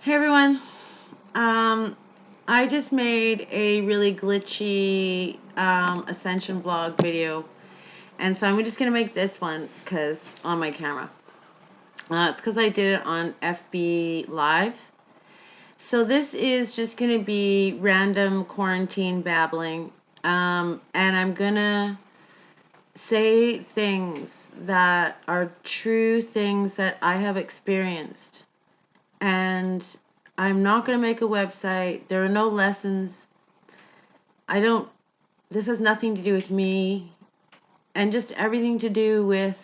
Hey everyone. I just made a really glitchy ascension vlog video, and so I'm just gonna make this one because on my camera. It's because I did it on FB Live. So this is just gonna be random quarantine babbling, and I'm gonna say things that are true things that I have experienced. And I'm not going to make a website. There are no lessons. This has nothing to do with me, and just everything to do with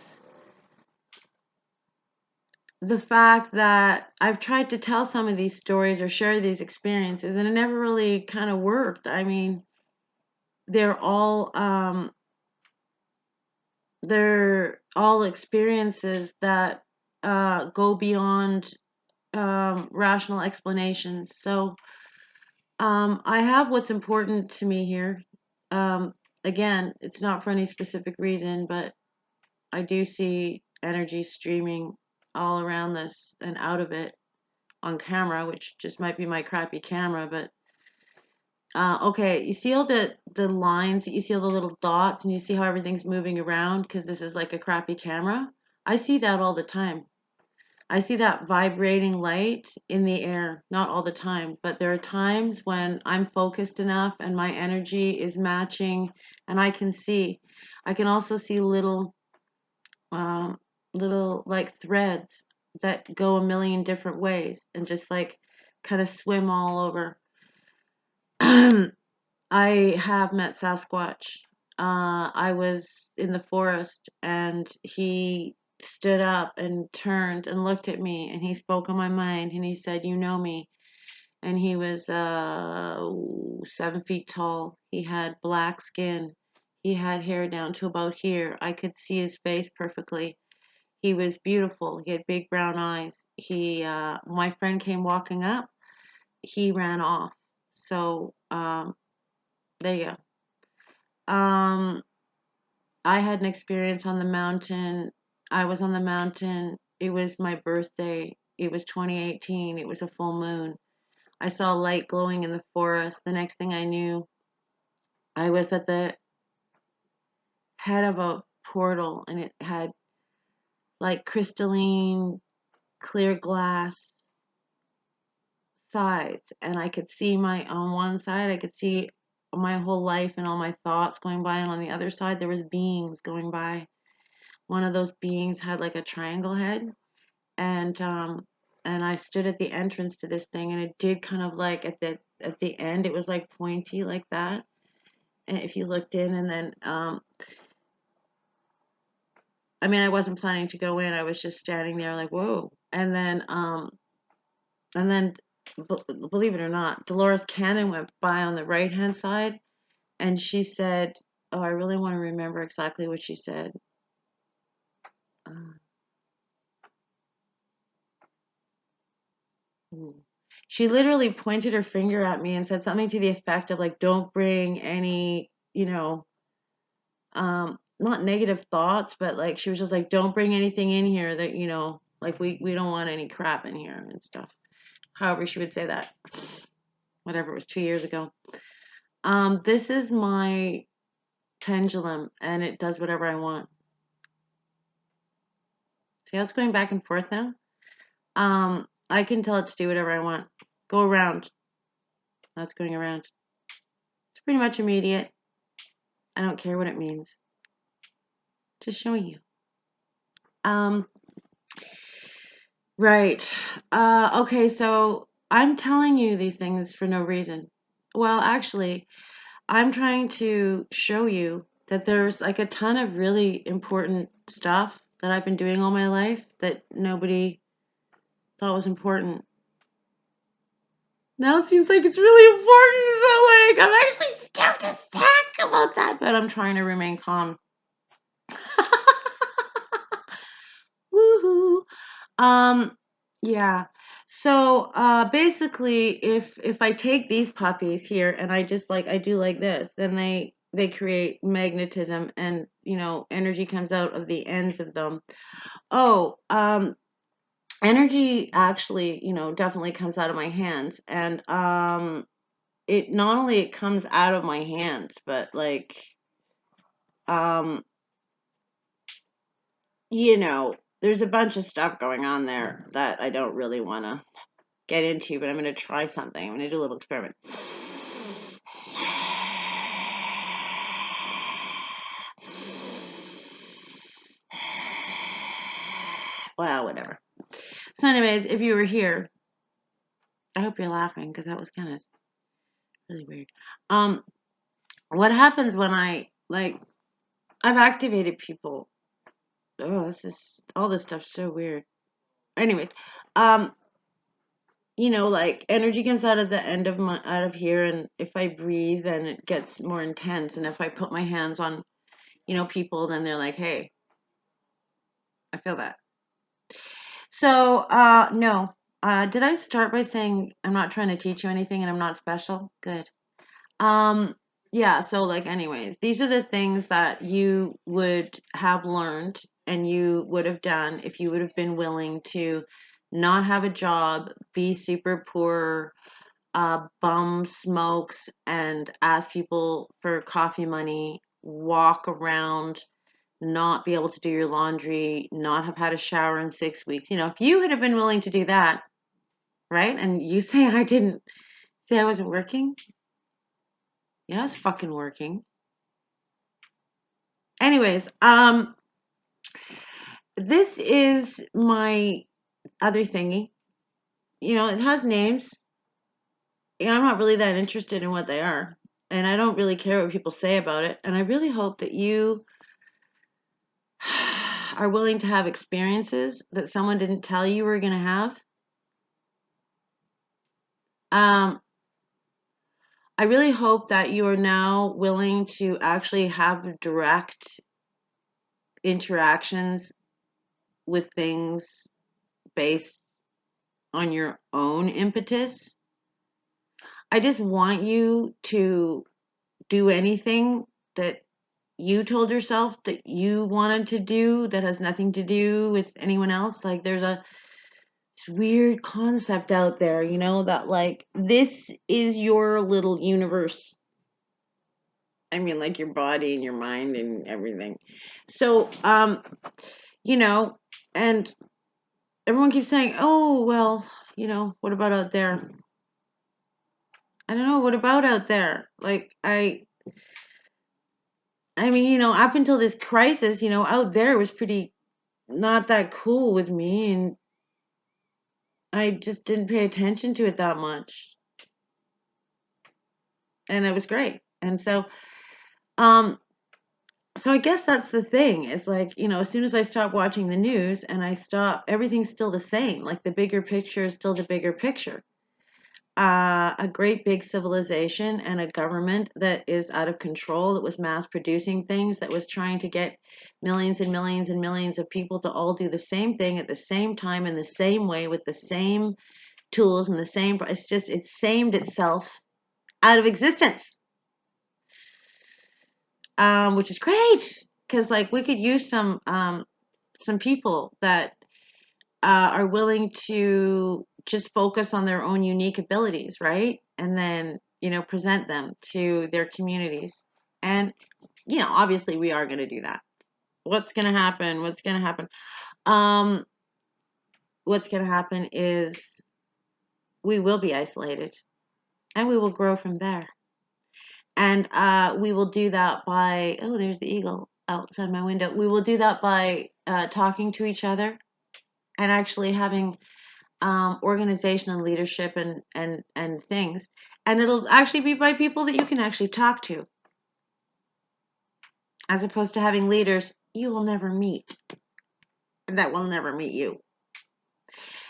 the fact that I've tried to tell some of these stories or share these experiences, and it never really kind of worked. I mean, they're all, they're all experiences that go beyond rational explanations. So, I have what's important to me here. Um, Again, it's not for any specific reason, but I do see energy streaming all around this and out of it on camera, which just might be my crappy camera. But okay, you see all the lines, you see all the little dots, and you see how everything's moving around because this is like a crappy camera. I see that all the time. I see that vibrating light in the air, not all the time, but there are times when I'm focused enough and my energy is matching and I can see. I can also see um, little like threads that go a million different ways and just like kind of swim all over. I have met Sasquatch. I was in the forest and he stood up and turned and looked at me and he spoke on my mind and he said, "You know me." And he was 7 feet tall. He had black skin. He had hair down to about here. I could see his face perfectly. He was beautiful. He had big brown eyes. My friend came walking up. He ran off. So, there you go. I had an experience on the mountain. I was on the mountain. It was my birthday. It was 2018. It was a full moon. I saw light glowing in the forest. The next thing I knew, I was at the head of a portal and it had like crystalline clear glass sides. And I could see on one side, I could see my whole life and all my thoughts going by. And on the other side, there was beings going by. One of those beings had like a triangle head, and I stood at the entrance to this thing, and it did kind of like at the end, it was like pointy like that. And if you looked in, and then I mean, I wasn't planning to go in. I was just standing there like, whoa. And then believe it or not, Dolores Cannon went by on the right hand side, and she said, "Oh, I really want to remember exactly what she said." Uh, She literally pointed her finger at me and said something to the effect of like, "Don't bring any, not negative thoughts, but like she was just like, don't bring anything in here that, like we don't want any crap in here and stuff." However, she would say that. Whatever, it was 2 years ago. This is my pendulum and it does whatever I want. See how it's going back and forth now? I can tell it to do whatever I want. Go around. That's going around. It's pretty much immediate. I don't care what it means. Just showing you. Right. Okay, so I'm telling you these things for no reason. Well, actually, I'm trying to show you that there's like a ton of really important stuff that I've been doing all my life that nobody thought was important. Now it seems like it's really important, so like I'm actually scared to talk about that, but I'm trying to remain calm. Woohoo. Yeah. So basically if I take these puppies here and I do like this, then they create magnetism and energy comes out of the ends of them. Oh, energy actually, definitely comes out of my hands. And it not only it comes out of my hands, but like, um, there's a bunch of stuff going on there that I don't really want to get into, but I'm going to try something. I'm going to do a little experiment. Well, whatever. So anyways, if you were here, I hope you're laughing because that was kind of really weird. What happens when I've activated people. Oh, all this stuff's so weird. Anyways, um, like energy comes out of the end of out of here, and if I breathe, then it gets more intense. And if I put my hands on, people, then they're like, "Hey, I feel that." So, no. Did I start by saying I'm not trying to teach you anything and I'm not special? Good. Um, yeah, so like anyways, these are the things that you would have learned and you would have done if you would have been willing to not have a job, be super poor, bum smokes and ask people for coffee money, walk around, not be able to do your laundry, not have had a shower in 6 weeks. If you had have been willing to do that, right? And you say I didn't say I wasn't working. Yeah, I was fucking working. Anyways, this is my other thingy. It has names. I'm not really that interested in what they are. And I don't really care what people say about it. And I really hope that you are willing to have experiences that someone didn't tell you were going to have. Um, I really hope that you are now willing to actually have direct interactions with things based on your own impetus. I just want you to do anything that you told yourself that you wanted to do that has nothing to do with anyone else. Like there's this weird concept out there, that like this is your little universe. I mean, like your body and your mind and everything. So, you know, and everyone keeps saying, "Oh, well, what about out there?" I don't know, what about out there? Like I mean, up until this crisis, out there was pretty not that cool with me, and I just didn't pay attention to it that much. And it was great. And um so I guess that's the thing. Is like, as soon as I stop watching the news and I stop, everything's still the same. Like the bigger picture is still the bigger picture. A great big civilization and a government that is out of control, that was mass producing things, that was trying to get millions and millions and millions of people to all do the same thing at the same time in the same way with the same tools and the same. It samed itself out of existence, which is great because like we could use some people that are willing to just focus on their own unique abilities, right? And then, present them to their communities. And, obviously we are going to do that. What's going to happen? What's going to happen? Um, what's going to happen is we will be isolated and we will grow from there. And we will do that by, oh, there's the eagle outside my window. We will do that by talking to each other and actually having organization and leadership and things. And it'll actually be by people that you can actually talk to, as opposed to having leaders you will never meet that will never meet you.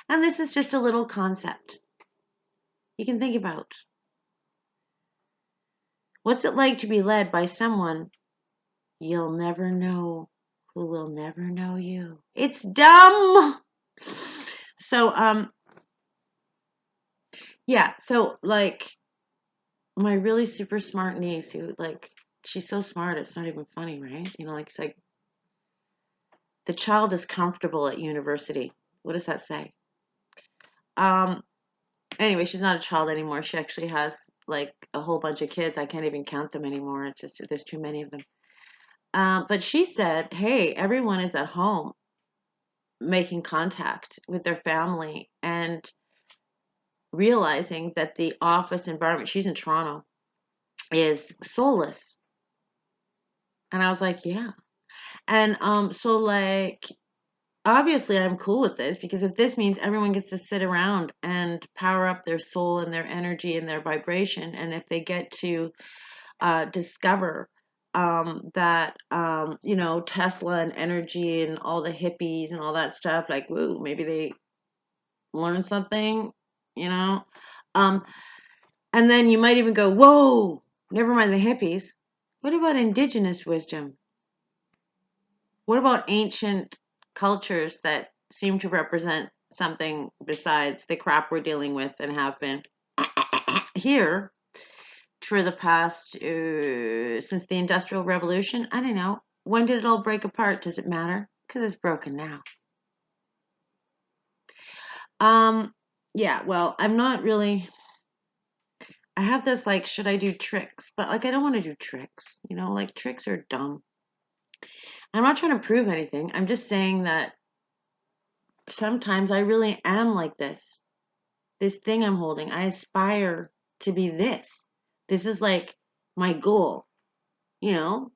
And this is just a little concept you can think about. What's it like to be led by someone you'll never know, who will never know you? It's dumb. So yeah, so like my really super smart niece, who like, she's so smart it's not even funny, right? Like it's like the child is comfortable at university. What does that say? Anyway, she's not a child anymore. She actually has like a whole bunch of kids. I can't even count them anymore. It's just there's too many of them. But she said, "Hey, everyone is at home making contact with their family and realizing that the office environment." She's in Toronto, is soulless. And I was like, "Yeah." And so like obviously I'm cool with this because if this means everyone gets to sit around and power up their soul and their energy and their vibration, and if they get to discover that Tesla and energy and all the hippies and all that stuff, like woo, maybe they learn something, you know. Um, and then you might even go, whoa, never mind the hippies. What about indigenous wisdom? What about ancient cultures that seem to represent something besides the crap we're dealing with and have been here for the past since the Industrial Revolution? I don't know. When did it all break apart? Does it matter? Because it's broken now. Um, yeah. Well, I'm not really. I have this like, should I do tricks? But like, I don't want to do tricks. Like tricks are dumb. I'm not trying to prove anything. I'm just saying that sometimes I really am like this. This thing I'm holding, I aspire to be this. This is like my goal, you know?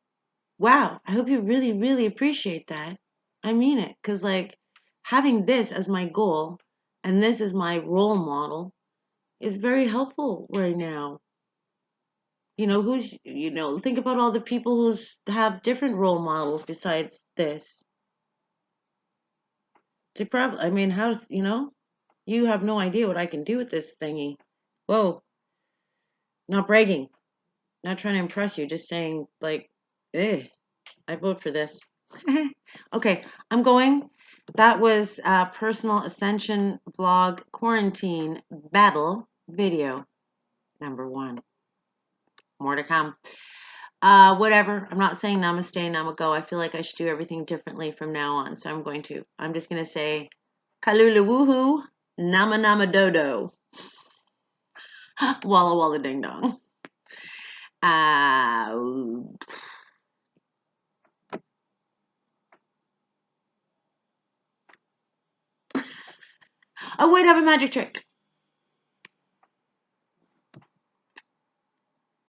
Wow, I hope you really, really appreciate that. I mean it, because like having this as my goal and this as my role model is very helpful right now. Think about all the people who have different role models besides this. They probably, I mean, you have no idea what I can do with this thingy. Whoa, not bragging. Not trying to impress you, just saying, like, eh, I vote for this. Okay, I'm going. That was Personal Ascension Vlog Quarantine Babble video number 1. More to come. Whatever. I'm not saying namaste, namago. I feel like I should do everything differently from now on, so I'm going to. I'm just going to say kalula woohoo, nama nama dodo, walla walla ding dong. Uh, oh, wait, I have a magic trick.